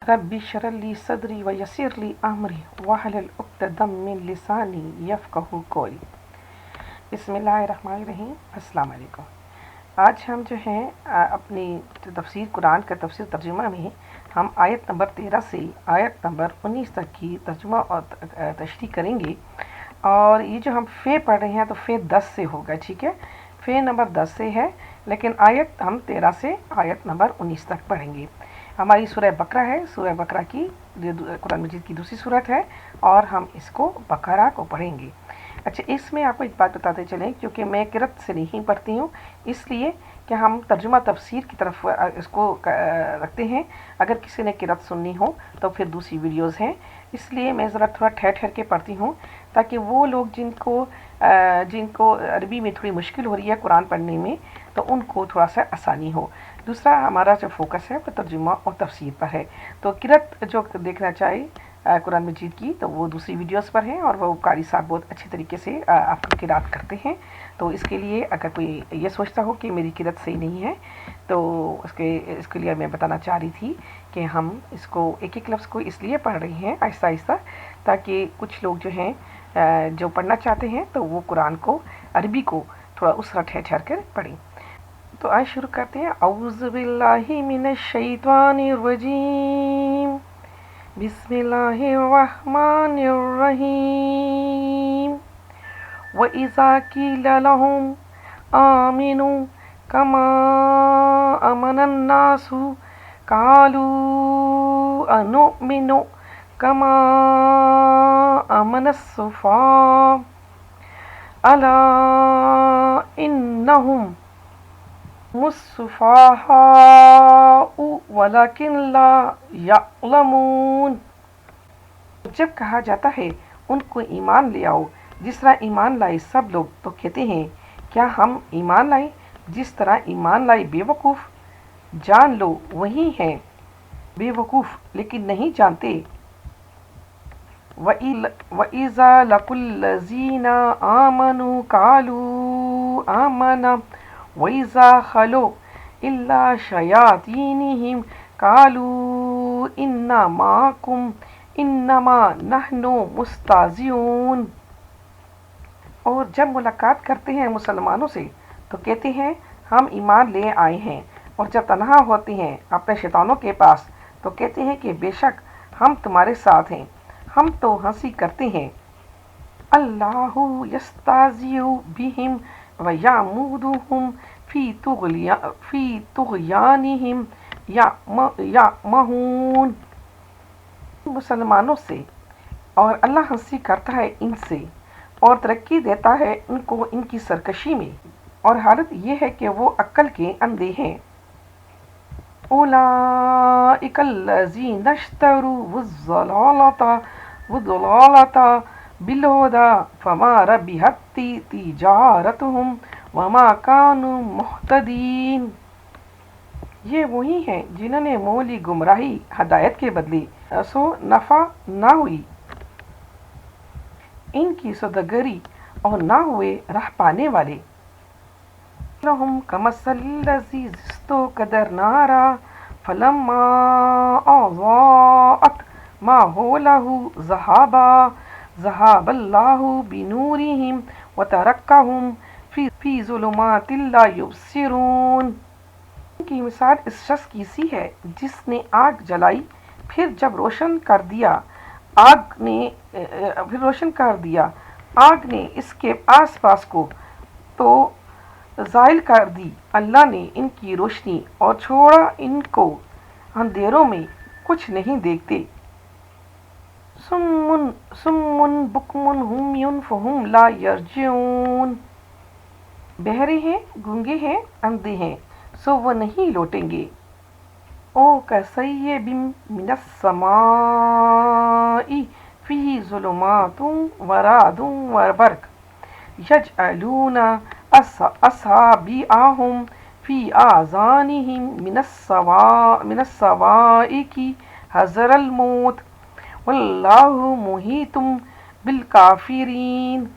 Rabbi इश्रह ली सदरी व यस्सिर ली अमरी वहलुल उक़दतम मिन लिसानी यफ़क़हू क़ौली। बिस्मिल्लाहिर्रहमानिर्रहीम। अस्सलाम वालेकुम। आज हम जो हैं अपनी तफसीर कुरान का तफसीर तर्जुमा में हम आयत नंबर 13 से आयत नंबर 19 तक की तर्जुमा और तशरीह करेंगे। और ये जो हम फ़े पढ़ रहे हैं तो फ़े 10 से होगा, ठीक है। फ़े नंबर 10 से है, लेकिन आयत हम 13 से आयत नंबर 19 तक पढ़ेंगे। हमारी सूरह बकरा है, सूरह बकरा की कुरान मजीद की दूसरी सूरत है और हम इसको बकरा को पढ़ेंगे। अच्छा, इसमें आपको एक बात बताते चलें, क्योंकि मैं किरत से नहीं पढ़ती हूँ, इसलिए कि हम तर्जुमा तफसीर की तरफ इसको रखते हैं। अगर किसी ने किरत सुननी हो तो फिर दूसरी वीडियोस हैं, इसलिए मैं ज़रा थोड़ा ठहर ठहर के पढ़ती हूँ, ताकि वो लोग जिनको अरबी में थोड़ी मुश्किल हो रही है कुरान पढ़ने में, तो उनको थोड़ा सा आसानी हो। दूसरा, हमारा जो फोकस है वो तर्जुमा और तफसीर पर है। तो किरत जो देखना चाहे कुरान मजीद की, तो वो दूसरी वीडियोस पर हैं और वो कारी साहब बहुत अच्छी तरीके से आपको किरात करते हैं। तो इसके लिए अगर कोई ये सोचता हो कि मेरी किरत सही नहीं है, तो इसके लिए मैं बताना चाह रही थी कि हम इसको एक एक लफ्ज़ को इसलिए पढ़ रहे हैं आहिस्ता आहिस्ता, ताकि कुछ लोग जो हैं जो पढ़ना चाहते हैं तो वो कुरान को अरबी को थोड़ा उस तरह ठहर ठहर कर पढ़ें। तो आज शुरू करते हैं। औज़ु बिल्लाहि मिनश शैतानिर रजीम, बिस्मिल्लाहिर रहमानिर रहीम। व इज़ा क़ीला लहुम आमिनू कमा आमनन नासु क़ालू अनुमिनु कमा आमनस सुफ़हा अला इन्नहुम मुस्सुफ़ाहाउ वलाकिन ला यअलमून। जब कहा जाता है उनको ईमान ले आओ जिस तरह ईमान लाए सब लोग, तो कहते हैं क्या हम ईमान लाए जिस तरह ईमान लाए बेवकूफ़। जान लो वही हैं बेवकूफ़ लेकिन नहीं जानते। वइज़ा लकुल्लज़ीना आमनू कालू आमना वइज़ा खलो इल्ला शयातीनिहिम कालू इन्ना माकुम इन्नमा नहनु मुस्ताज़िऊन। और जब मुलाकात करते हैं मुसलमानों से तो कहते हैं हम ईमान ले आए हैं, और जब तन्हा होते हैं अपने शैतानों के पास तो कहते हैं कि बेशक हम तुम्हारे साथ हैं, हम तो हंसी करते हैं। अल्लाहु यस्ताज़िउ बिहिम व यामुदुहुम फी तुग़यानिहिम यामहून। मुसलमानों से और अल्लाह हंसी करता है इनसे और तरक्की देता है इनको इनकी सरकशी में, और हालत ये है कि वो अक्ल के अंधे हैं। उलाइकल्लज़ीना इश्तरू वज़्ज़लालता बिलहुदा फमा रबिहत तिजारतुहुम वमा कानू मुहतदीन। ये वही हैं जिन्होंने मोल ली गुमराही हदायत के बदले, सो नफ़ा ना हुई इनकी सौदागरी और ना हुए राह पाने वाले। लहुम कमसलिल्लज़ी इस्तौक़दा नारा फलम्मा अज़ाअत मा हौलहु ज़हाबल्लाहु बिनूरिहिम व तरक्कहुम फी ज़ुलुमातिन ला युबसिरून। की मिसाल इस शख्स की सी है जिसने आग जलाई, फिर रोशन कर दिया आग ने इसके आसपास को तो ज़ाइल कर दी अल्लाह ने इनकी रोशनी और छोड़ा इनको अंधेरों में कुछ नहीं देखते। सुम्मुन बुकमुन हुम्युन फहुम ला यरजिऊन। बहरे हैं, गूंगे हैं, अंधे हैं, सो वो नहीं लौटेंगे। ओ कसय्यिबिम मिनस समाई फीही ज़ुलुमातुन व रादुन व बर्क़ यजअलूना असाबिअहुम फी आज़ानिहिम मिनस सवाइक़ि हज़रल मौत वल्लाहु मुहीतुम बिल काफ़िरीन।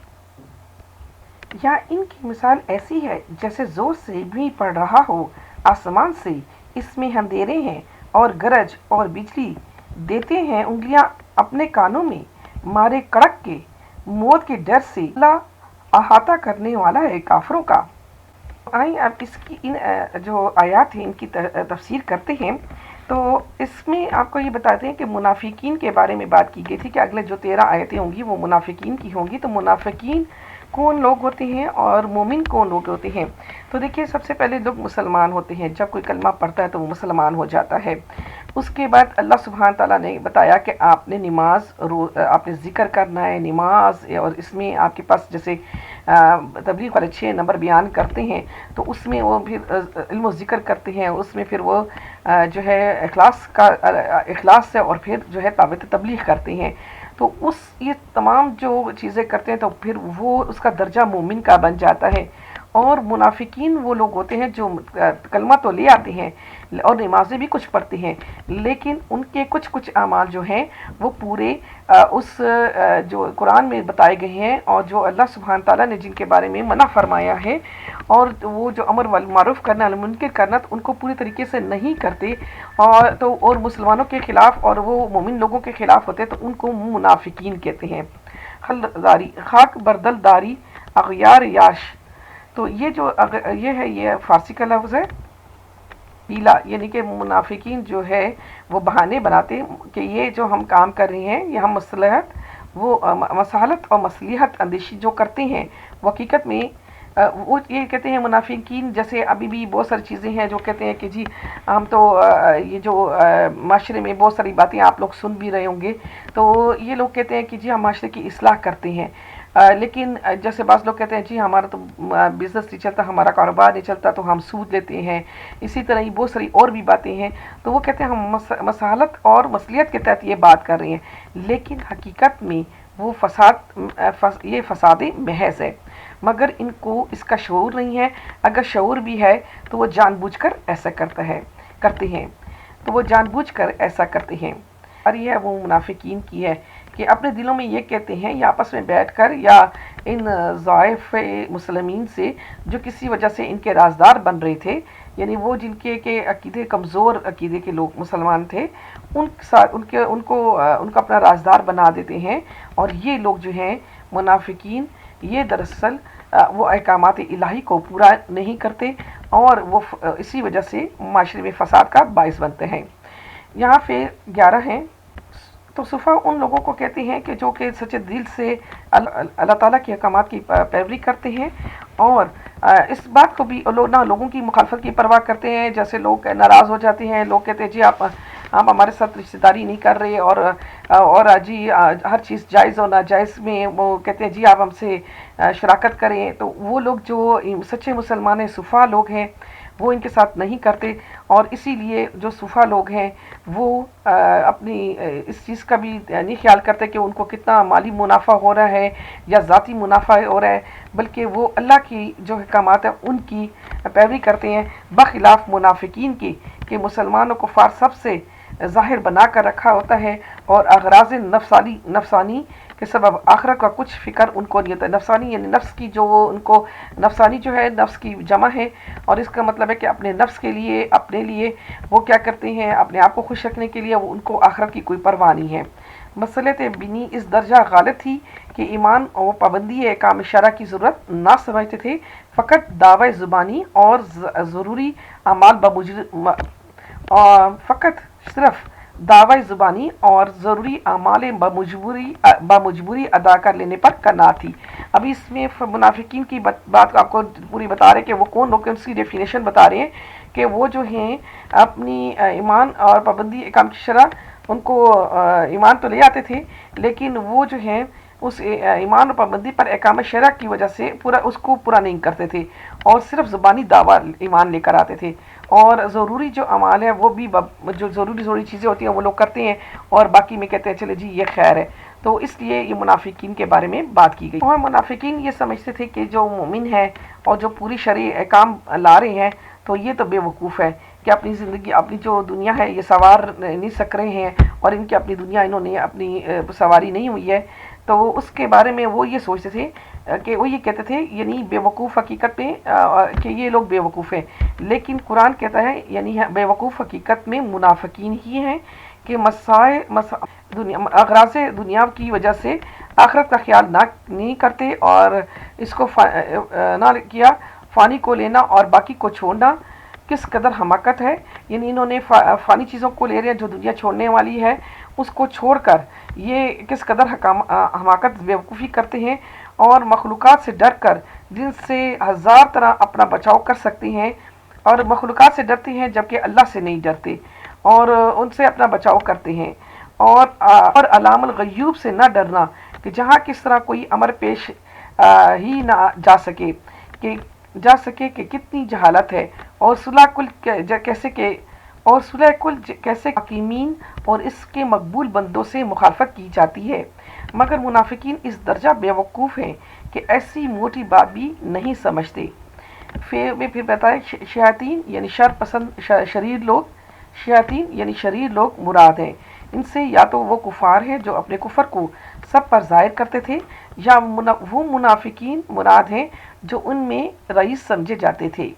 या इनकी मिसाल ऐसी है जैसे ज़ोर से भी पड़ रहा हो आसमान से, इसमें अंधेरे हैं और गरज और बिजली देते हैं उंगलियां अपने कानों में, मारे कड़क के मौत के डर से अल्लाह अहाता करने वाला है काफिरों का। आइए आप इसकी इन जो आयात हैं इनकी तफसीर करते हैं। तो इसमें आपको ये बताते हैं कि मुनाफिकीन के बारे में बात की गई थी कि अगले जो 13 आयतें होंगी वो मुनाफिकीन की होंगी। तो मुनाफिकीन कौन लोग होते हैं और मोमिन कौन लोग होते हैं? तो देखिए, सबसे पहले लोग मुसलमान होते हैं। जब कोई कलमा पढ़ता है तो वो मुसलमान हो जाता है। उसके बाद अल्लाह सुब्हान ताला ने बताया कि आपने आपने ज़िक्र करना है, नमाज। और इसमें आपके पास जैसे तबलीग वाले 6 नंबर बयान करते हैं, तो उसमें वो फिर इल्म ज़िक्र करते हैं। उसमें फिर वो जो है इखलास से और फिर जो है दावत तबलीग करते हैं। तो ये तमाम जो चीज़ें करते हैं तो फिर वो उसका दर्जा मोमिन का बन जाता है। और मुनाफिकीन वो लोग होते हैं जो कलमा तो ले आते हैं और नमाज़ें भी कुछ पढ़ते हैं, लेकिन उनके कुछ कुछ अमाल जो हैं वो पूरे उस जो कुरान में बताए गए हैं और जो अल्लाह सुब्हान ताला ने जिनके बारे में मना फरमाया है, और वो जो अमर वल मारूफ करना अल मुनकर करना, तो उनको पूरी तरीके से नहीं करते और मुसलमानों के ख़िलाफ़ और वो मोमिन लोगों के ख़िलाफ़ होते हैं, तो उनको मुनाफिकीन कहते हैं। हलदारी खाक बरदलदारी अगयार याश। तो ये जो ये है, ये फ़ारसी का लफ्ज़ है पीला, यानी कि मुनाफिकीन जो है वो बहाने बनाते हैं कि ये जो हम काम कर रहे हैं, ये हम मसालत और मसलिहत अंदेशी जो करते हैं, वो हकीकत में वो ये कहते हैं मुनाफिकीन। जैसे अभी भी बहुत सारी चीज़ें हैं जो कहते हैं कि जी हम तो ये जो माशरे में बहुत सारी बातें आप लोग सुन भी रहे होंगे, तो ये लोग कहते हैं कि जी हम माशरे की इस्लाह करते हैं। लेकिन जैसे बाज़ लोग कहते हैं जी हमारा तो बिज़नेस नहीं चलता, हमारा कारोबार नहीं चलता, तो हम सूद लेते हैं। इसी तरह ही बहुत सारी और भी बातें हैं। तो वो कहते हैं हम मसालत और मसलियत के तहत ये बात कर रहे हैं, लेकिन हकीकत में वो ये फसाद महज है, मगर इनको इसका शऊर नहीं है। अगर शऊर भी है तो वो जानबूझकर ऐसा करते हैं, तो वो जानबूझकर ऐसा करते हैं। और यह वो मुनाफिकीन की है कि अपने दिलों में ये कहते हैं, या आपस में बैठकर या इन ज़ाइफ़ मुसलमीन से जो किसी वजह से इनके राजदार बन रहे थे, यानी वो जिनके के अकीदे कमज़ोर अकीदे के लोग मुसलमान थे, उनको अपना राजदार बना देते हैं। और ये लोग जो हैं मुनाफिकीन, ये दरअसल वो अहकामात इलाही को पूरा नहीं करते और वो इसी वजह से माशरे में फ़साद का बाइस बनते हैं। यहाँ पे 11 हैं। तो सुफ़ा उन लोगों को कहते हैं कि जो कि सच्चे दिल से अल्लाह ताला के अहकामात की पैरवी करते हैं और इस बात को भी लोगों की मुखालफत की परवाह करते हैं। जैसे लोग नाराज़ हो जाते हैं, लोग कहते हैं जी आप हमारे साथ रिश्तेदारी नहीं कर रहे, और जी हर चीज़ जायज़ और नाजायज़ में वो कहते हैं जी आप हमसे शराकत करें। तो वो लोग जो सच्चे मुसलमान सुफ़ा लोग हैं वो इनके साथ नहीं करते, और इसीलिए जो सूफ़ा लोग हैं वो अपनी इस चीज़ का भी नहीं ख्याल करते कि उनको कितना माली मुनाफा हो रहा है या ज़ाती मुनाफा हो रहा है, बल्कि वो अल्लाह की जो अहकामात है उनकी पैरवी करते हैं, बखिलाफ़ मुनाफिकीन की कि मुसलमानों को फ़ार सबसे ज़ाहिर बना कर रखा होता है और अगराज़ नफसानी के सबब आखिरत का कुछ फ़िक्र उनको नहीं होता। नफसानी यानी नफ्स की जो उनको नफसानी जो है नफ्स की जमा है, और इसका मतलब है कि अपने नफ्स के लिए अपने लिए वो क्या करते हैं, अपने आप को खुश रखने के लिए वो उनको आखिरत की कोई परवाह नहीं है। मसलत बिनी इस दर्जा गालिब थी कि ईमान और पाबंदी काम शरा की ज़रूरत ना समझते थे, फ़कत दावा ज़ुबानी और ज़रूरी अमाल फ़कत सिर्फ दावा ज़ुबानी और ज़रूरी अमाल बमजबूरी अदा कर लेने पर कना थी। अभी इसमें मुनाफिकीन की बात आपको पूरी बता रहे हैं कि वो कौन लोग, उसकी डेफिनेशन बता रहे हैं कि वो जो हैं अपनी ईमान और पाबंदी एकाम की शरह उनको ईमान तो ले आते थे, लेकिन वो जो हैं उस ईमान और पाबंदी पर एकाम शरह की वजह से उसको पूरा नहीं करते थे और सिर्फ ज़ुबानी दावा ईमान लेकर आते थे। और ज़रूरी जो अमाल है वो भी जो ज़रूरी चीज़ें होती हैं वो लोग करते हैं, और बाकी में कहते हैं चले जी ये खैर है। तो इसलिए ये मुनाफिकीन के बारे में बात की गई। और मुनाफिकीन ये समझते थे कि जो मोमिन है और जो पूरी शरई अहकाम ला रहे हैं, तो ये तो बेवकूफ़ है कि अपनी ज़िंदगी अपनी जो दुनिया है ये सवार नहीं सक रहे हैं, और इनकी अपनी दुनिया इन्होंने अपनी सवारी नहीं हुई है। तो उसके बारे में वो ये सोचते थे कि वो ये कहते थे यानी बेवकूफ़ हकीकत में कि ये लोग बेवकूफ़ हैं, लेकिन कुरान कहता है यानी बेवकूफ़ हकीकत में मुनाफिकीन ही हैं کہ اغراض دنیا کی وجہ سے آخرت کا خیال نہیں کرتے اور اس کو نہ کیا فانی کو لینا اور باقی کو چھوڑنا کس قدر حماقت ہے. یعنی انہوں نے فانی چیزوں کو لے رہے ہیں جو دنیا چھوڑنے والی ہے، اس کو چھوڑ کر یہ کس قدر حماقت بیوقوفی کرتے ہیں، اور مخلوقات سے ڈر کر جن سے ہزار طرح اپنا بچاؤ کر سکتے ہیں، اور مخلوقات سے ڈرتے ہیں جبکہ اللہ سے نہیں ڈرتے اور ان سے اپنا بچاؤ کرتے ہیں. اور علام الغیوب سے نہ ڈرنا کہ جہاں کس طرح کوئی امر پیش ہی نہ جا سکے کہ کتنی جہالت ہے، اور صلح کل کیسے حکیمین اور اس کے مقبول بندوں سے مخالفت کی جاتی ہے. مگر منافقین اس درجہ بیوقوف ہیں کہ ایسی موٹی بات بھی نہیں سمجھتے. پھر بتائے شیاطین یعنی شیاطین یعنی شریر لوگ مراد ہیں. ان سے یا تو وہ کفار ہیں جو اپنے کفر کو سب پر ظاہر کرتے تھے، یا وہ منافقین مراد ہیں جو ان میں رئیس سمجھے جاتے تھے.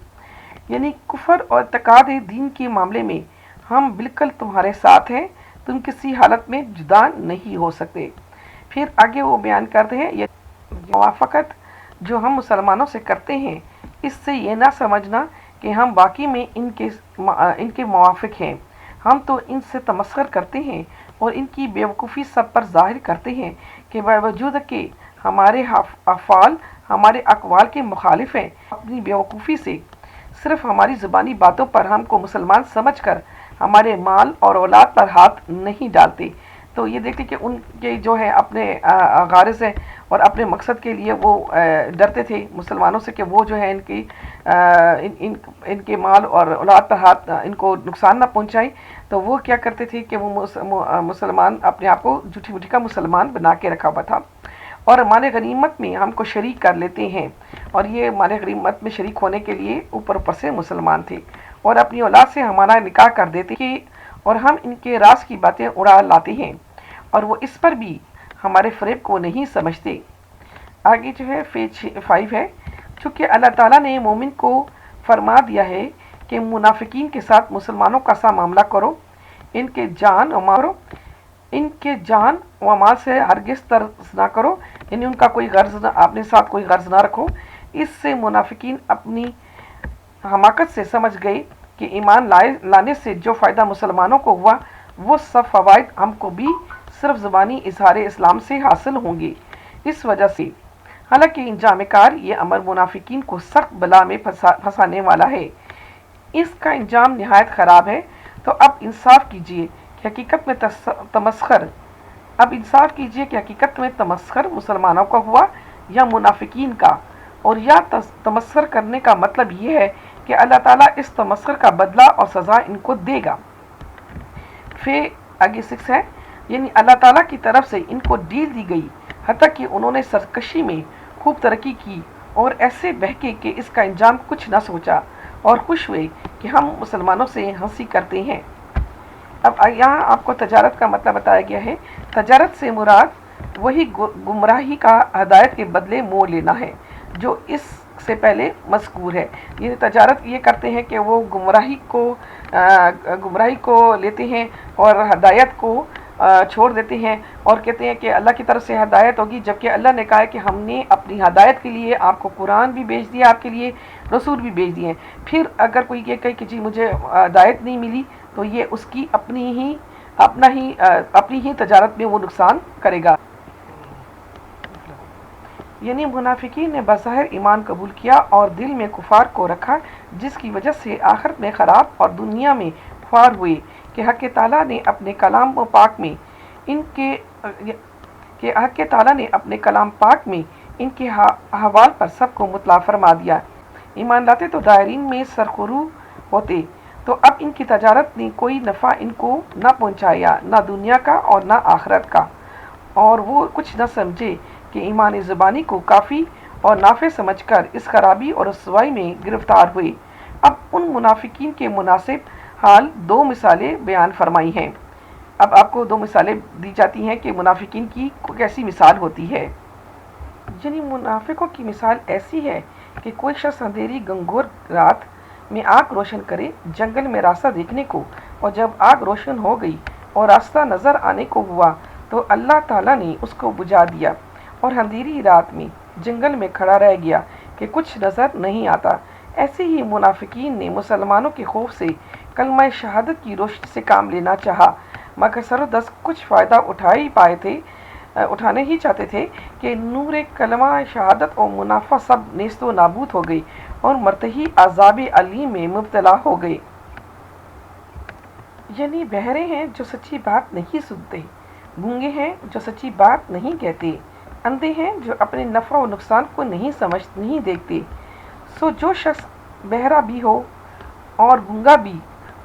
یعنی کفر اور اعتقاد دین کے معاملے میں ہم بالکل تمہارے ساتھ ہیں، تم کسی حالت میں جدا نہیں ہو سکتے. پھر آگے وہ بیان کرتے ہیں یہ موافقت جو ہم مسلمانوں سے کرتے ہیں، اس سے یہ نہ سمجھنا کہ ہم واقعی میں ان کے موافق ہیں. ہم تو ان سے تمسخر کرتے ہیں اور ان کی بیوقوفی سب پر ظاہر کرتے ہیں کہ باوجود کہ ہمارے افعال ہمارے اقوال کے مخالف ہیں، اپنی بیوقوفی سے صرف ہماری زبانی باتوں پر ہم کو مسلمان سمجھ کر ہمارے مال اور اولاد پر ہاتھ نہیں ڈالتے. تو یہ دیکھتے کہ ان کے جو ہے اپنے غارض ہیں اور اپنے مقصد کے لیے وہ ڈرتے تھے مسلمانوں سے کہ وہ جو ہے ان کے مال اور اولاد پر ہاتھ ان کو نقصان نہ پہنچائیں. تو وہ کیا کرتے تھے کہ وہ مسلمان اپنے آپ کو جھوٹی موٹی کا مسلمان بنا کے رکھا ہوا تھا، اور مال غنیمت میں ہم کو شریک کر لیتے ہیں، اور یہ مال غنیمت میں شریک ہونے کے لیے اوپر سے مسلمان تھے، اور اپنی اولاد سے ہمارا نکاح کر دیتے کہ اور ہم ان کے راز کی باتیں اڑا لاتے ہیں، اور وہ اس پر بھی ہمارے فریب کو نہیں سمجھتے. آگے جو ہے پیج 5 ہے. چونکہ اللہ تعالیٰ نے مومن کو فرما دیا ہے کہ منافقین کے ساتھ مسلمانوں کا سا معاملہ کرو، ان کے جان و مال سے ہرگز ترس نہ کرو، یعنی ان کا کوئی غرض نہ، اپنے ساتھ کوئی غرض نہ رکھو. اس سے منافقین اپنی حماقت سے سمجھ گئے کہ ایمان لانے سے جو فائدہ مسلمانوں کو ہوا وہ سب فوائد ہم کو بھی صرف زبانی اظہار اسلام سے حاصل ہوں گے. اس وجہ سے حالانکہ انجام کار یہ امر منافقین کو سخت بلا میں پھنسانے والا ہے، اس کا انجام نہایت خراب ہے. تو اب انصاف کیجئے کہ حقیقت میں تمسخر مسلمانوں کا ہوا یا منافقین کا، اور یا تمسخر کرنے کا مطلب یہ ہے کہ اللہ تعالیٰ اس تمسخر کا بدلہ اور سزا ان کو دے گا. پھر آگے 6 ہے. یعنی اللہ تعالیٰ کی طرف سے ان کو ڈیل دی گئی، حتیٰ کہ انہوں نے سرکشی میں خوب ترقی کی اور ایسے بہکے کہ اس کا انجام کچھ نہ سوچا، اور خوش ہوئے کہ ہم مسلمانوں سے ہنسی کرتے ہیں. اب یہاں آپ کو تجارت کا مطلب بتایا گیا ہے. تجارت سے مراد وہی گمراہی کا ہدایت کے بدلے موڑ لینا ہے جو اس سے پہلے مذکور ہے. یہ تجارت یہ کرتے ہیں کہ وہ گمراہی کو لیتے ہیں اور ہدایت کو چھوڑ دیتے ہیں، اور کہتے ہیں کہ اللہ کی طرف سے ہدایت ہوگی، جبکہ اللہ نے کہا ہے کہ ہم نے اپنی ہدایت کے لیے آپ کو قرآن بھی بھیج دیا، آپ کے لیے رسول بھی بھیج دیے. پھر اگر کوئی یہ کہے کہ جی مجھے ہدایت نہیں ملی، تو یہ اس کی اپنی ہی تجارت میں وہ نقصان کرے گا. یعنی منافقین نے بظاہر ایمان قبول کیا اور دل میں کفار کو رکھا، جس کی وجہ سے آخرت میں خراب اور دنیا میں خوار ہوئے کہ حق تعالیٰ نے اپنے کلام پاک میں ان کے احوال پر سب کو مطلع فرما دیا. ایمان لاتے تو دائرین میں سرخرو ہوتے، تو اب ان کی تجارت نے کوئی نفع ان کو نہ پہنچایا، نہ دنیا کا اور نہ آخرت کا، اور وہ کچھ نہ سمجھے کہ ایمان زبانی کو کافی اور نافع سمجھ کر اس خرابی اور رسوائی میں گرفتار ہوئے. اب ان منافقین کے مناسب حال 2 مثالیں بیان فرمائی ہیں. اب آپ کو 2 مثالیں دی جاتی ہیں کہ منافقین کی کیسی مثال ہوتی ہے. یعنی منافقوں کی مثال ایسی ہے کہ کوئی شخص اندھیری گنگور رات میں آگ روشن کرے جنگل میں راستہ دیکھنے کو، اور جب آگ روشن ہو گئی اور راستہ نظر آنے کو ہوا تو اللہ تعالیٰ نے اس کو بجھا دیا اور اندھیری رات میں جنگل میں کھڑا رہ گیا کہ کچھ نظر نہیں آتا۔ ایسے ہی منافقین نے مسلمانوں کے خوف سے کلمہ شہادت کی روشنی سے کام لینا چاہا، مگر سر و دست کچھ فائدہ اٹھانے ہی چاہتے تھے کہ نور کلمہ شہادت اور منافع سب نیست و نابود ہو گئی اور مرتے ہی عذاب علیم میں مبتلا ہو گئے۔ یعنی بہرے ہیں جو سچی بات نہیں سنتے، گونگے ہیں جو سچی بات نہیں کہتے، اندھے ہیں جو اپنے نفع و نقصان کو نہیں دیکھتے۔ سو جو شخص بہرا بھی ہو اور گونگا بھی،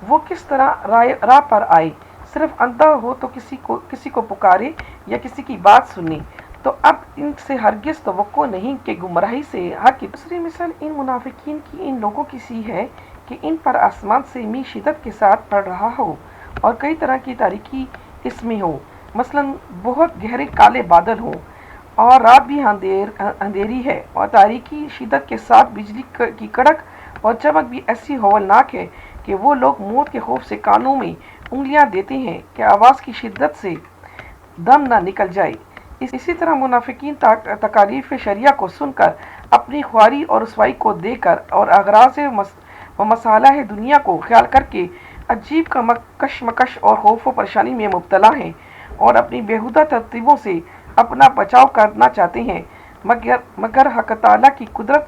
وہ کس طرح راہ پر آئے؟ صرف اندھا ہو تو کسی کو پکارے یا کسی کی بات سنے، تو اب ان سے ہرگز توقع نہیں کہ گمراہی سے حق کی۔ دوسری مثال ان منافقین کی ان لوگوں کی سی ہے کہ ان پر آسمان سے می شدت کے ساتھ پڑ رہا ہو اور کئی طرح کی تاریکی اس میں ہو، مثلاً بہت گہرے کالے بادل ہوں اور رات بھی اندھیری ہے اور تاریکی شدت کے ساتھ بجلی کی کڑک اور چمک بھی ایسی ہولناک ہے کہ وہ لوگ موت کے خوف سے کانوں میں انگلیاں دیتے ہیں کہ آواز کی شدت سے دم نہ نکل جائے۔ اسی طرح منافقین تکالیف شریعہ کو سن کر، اپنی خواری اور رسوائی کو دیکھ کر اور اغراض و مصالح دنیا کو خیال کر کے عجیب کشمکش اور خوف و پریشانی میں مبتلا ہیں اور اپنی بیہودہ ترتیبوں سے اپنا بچاؤ کرنا چاہتے ہیں، مگر حق تعالیٰ کی قدرت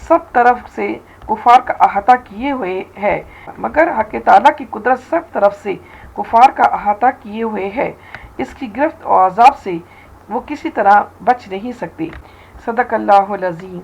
سب طرف سے کفار کا احاطہ کیے ہوئے ہے، اس کی گرفت اور عذاب سے وہ کسی طرح بچ نہیں سکتے۔ صدق اللہ العظیم۔